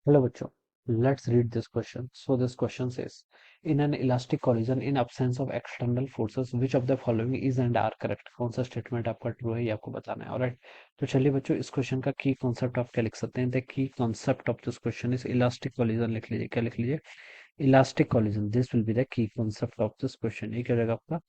Hello बच्चों, let's read this question. So this question says, in an elastic collision in absence of external forces, which of the following is and are correct? कौन सा statement आपका true है ये आपको बताना है. Alright, तो चलिए बच्चों, इस क्वेश्चन का की कॉन्सेप्ट आप क्या लिख सकते हैं. The key concept of this question is elastic collision. लिख लीजिए, क्या लिख लीजिए, elastic collision. This will be the key concept of this question. ये क्या रहेगा आपका,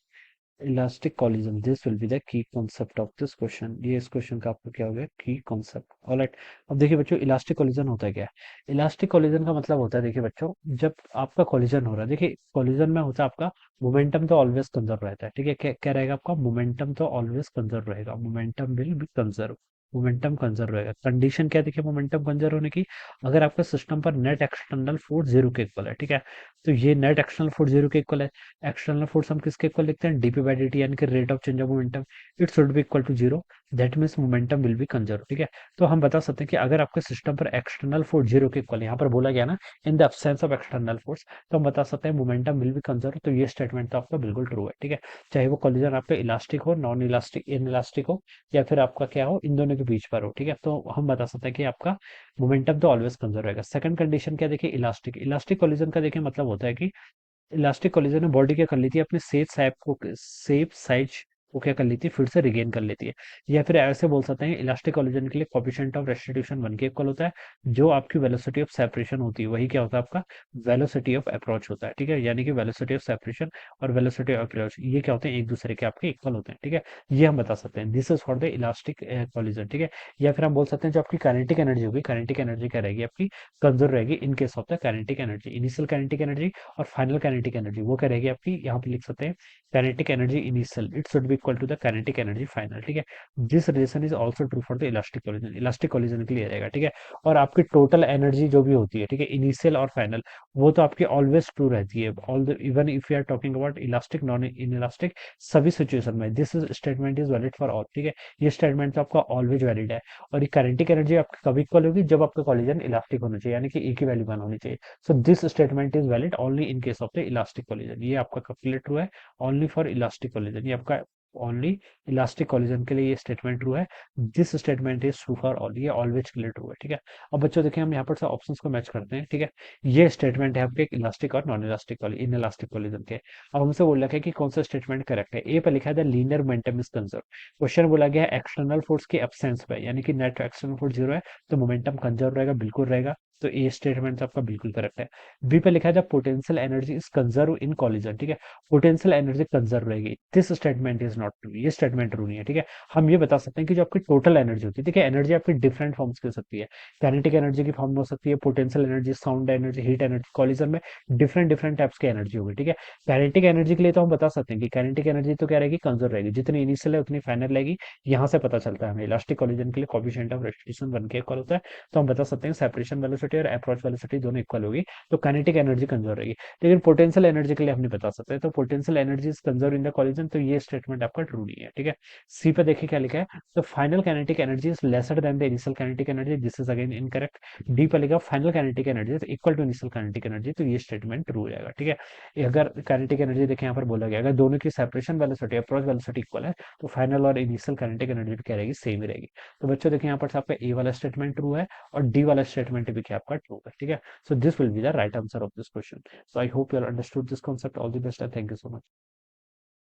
elastic collision. This will be the key concept of this question. ये इस क्वेश्चन का आपको क्या हो गया, की कॉन्सेप्ट. ऑलराइट, अब देखिए बच्चों, इलास्टिक कॉलिजन होता है क्या है. इलास्टिक कॉलिजन का मतलब होता है, देखिए बच्चों, जब आपका कॉलिजन हो रहा है, देखिए कॉलिजन में होता है आपका मोमेंटम तो ऑलवेज कंजर्व रहता है. ठीक है, क्या क्या रहेगा आपका, मोमेंटम तो ऑलवेज कंजर्व रहेगा. Momentum will be conserve. Momentum conserve रहेगा. कंडीशन क्या है, देखिए मोमेंटम कंजर्व होने की, अगर आपके सिस्टम पर नेट एक्सटर्नल फोर्स जीरो के इक्वल है. ठीक है, तो ये नेट एक्सटर्नल फोर्स जीरो के इक्वल है. एक्सटर्नल फोर्स हम किसके इक्वल लिखते हैं, डीपी बाई डी टी, यानी कि rate of change of momentum. It should be equal to zero. That means momentum will be conserve. ठीक है, तो हम बता सकते हैं कि अगर आपके सिस्टम पर एक्सटर्नल फोर्स जीरो के इक्वल, यहाँ पर बोला गया ना, in the absence of external force, तो हम बता सकते हैं मोमेंटम विल बी कंजर्व. तो ये स्टेटमेंट तो आपका बिल्कुल ट्रू है. ठीक है, चाहे वो कॉलिजन आपका इलास्टिक हो, नॉन इलास्टिक, इन इलास्टिक हो, या फिर आपका क्या हो, इन दोनों के बीच पर हो. ठीक है, तो हम बता सकते हैं कि आपका मोमेंटम तो ऑलवेज कंजर्व रहेगा. सेकंड कंडीशन क्या, देखिए इलास्टिक. इलास्टिक कॉलिजन का देखिए मतलब होता है कि इलास्टिक कोलिजन में बॉडी क्या कर लेती है, अपने सेफ साइज को क्या कर लेती है, फिर से रिगेन कर लेती है. या फिर ऐसे बोल सकते हैं, इलास्टिक कोलिजन के लिए कोफिशिएंट ऑफ रेस्टिट्यूशन 1 के इक्वल होता है. जो आपकी वेलोसिटी ऑफ सेपरेशन होती है, वही क्या होता है आपका वेलोसिटी ऑफ अप्रोच होता है. ठीक है, यानी कि वेलोसिटी ऑफ सेपरेशन और वेलोसिटी ऑफ अप्रोच ये क्या होते हैं, एक दूसरे के आपके इक्वल होते हैं. ठीक है, ये हम बता सकते हैं. This is for the elastic collision. ठीक है, या फिर हम बोल सकते हैं जो आपकी काइनेटिक एनर्जी होगी, काइनेटिक एनर्जी क्या रहेगी आपकी, कंजर्व रहेगी in case of the kinetic energy. Initial kinetic energy और फाइनल काइनेटिक एनर्जी वो क्या रहेगी आपकी, यहाँ पे लिख सकते हैं kinetic energy initial, it should be equal to the kinetic energy final. ठीक है, this relation is also true for the elastic collision. Elastic collision के लिए रहेगा. ठीक है, और आपकी टोटल एनर्जी जो भी होती है, ठीक है, इनिशियल और फाइनल, वो तो आपकी ऑलवेज ट्रू रहती है. All the even if you are talking about elastic, non in elastic, सभी सिचुएशन में this statement is valid for all. ठीक है, ये स्टेटमेंट तो आपका ऑलवेज वैलिड है. और ये काइनेटिक एनर्जी आपकी कभी इक्वल होगी, जब आपका कोलिजन इलास्टिक होना चाहिए, यानी कि एक ही वैल्यू वन होनी चाहिए. So this statement is valid only in case of the elastic collision. ये आपका कब ट्रू है, only for elastic collision. ये आपका ओनली इलास्टिक कोलिजन के लिए ये स्टेटमेंट ट्रू है. This statement is true for all. ये ऑलवेज के लिए ट्रू है. ठीक है, अब बच्चों देखिए, हम यहाँ पर ऑप्शंस को मैच करते हैं. ठीक है, ये स्टेटमेंट है आपके इलास्टिक और non elastic in elastic collision के. अब हमसे बोल रखा है कि कौन सा स्टेटमेंट करेक्ट है. ए पर लिखा है the linear momentum is conserve. Question बोला गया है एक्सटर्नल फोर्स के एब्सेंस पे, यानी कि नेट एक्सटर्नल फोर्स जीरो है, तो मोमेंटम कंजर्व रहेगा, बिल्कुल रहेगा. तो ए स्टेटमेंट आपका बिल्कुल करेक्ट है. बी पे लिखा है the potential energy is conserve in collision. ठीक है, पोटेंशियल एनर्जी कंजर्व रहेगी. This statement is not true. ये स्टेटमेंट ट्रू नहीं है. ठीक है, हम ये बता सकते हैं कि जो आपकी टोटल एनर्जी होती है, ठीक है, एनर्जी आपकी डिफरेंट फॉर्म्स की हो सकती है. काइनेटिक एनर्जी की फॉर्म में हो सकती है, potential energy, sound energy, heat energy. Collision में डिफरेंट डिफरेंट टाइप्स की एनर्जी होगी. ठीक है, काइनेटिक एनर्जी के लिए तो हम बता सकते हैं कि काइनेटिक एनर्जी तो क्या रहेगी, कंजर्व रहेगी. जितनी इनिशियल है उतनी फाइनल रहेगी. यहाँ से पता चलता है हमें इलास्टिक कॉलिजन के लिए कोफिशिएंट ऑफ रेस्टिट्यूशन 1 के इक्वल होता है. तो हम बता सकते हैं सेपरेशन वेलोसिटी और अप्रोच वेलोसिटी दोनों इक्वल होगी, तो काइनेटिक एनर्जी कंजर्व रहेगी. लेकिन पोटेंशियल एनर्जी के लिए हम नहीं बता सकते, तो potential energy is conserve in the collision, तो ये स्टेटमेंट आपका ट्रू नहीं है. ठीक है, सी पे देखिए क्या लिखा है, तो final kinetic energy is lesser than the initial kinetic energy. This is again incorrect. D पे लिखा final kinetic energy is equal to initial kinetic energy, तो ये स्टेटमेंट ट्रू हो जाएगा. ठीक है, अगर काइनेटिक एनर्जी देखें, यहाँ पर बोला गया अगर दोनों की separation velocity approach velocity equal है, तो फाइनल और इनिशियल काइनेटिक एनर्जी भी क्या रहेगी, सेम ही रहेगी. तो बच्चों देखिए, यहाँ पर आपका ए वाला स्टेटमेंट ट्रू है और डी वाला स्टेटमेंट भी क्या आपका ट्रू है. ठीक है, so this will be the right answer of this question. So I hope you all understood this concept. All the best and thank you so much.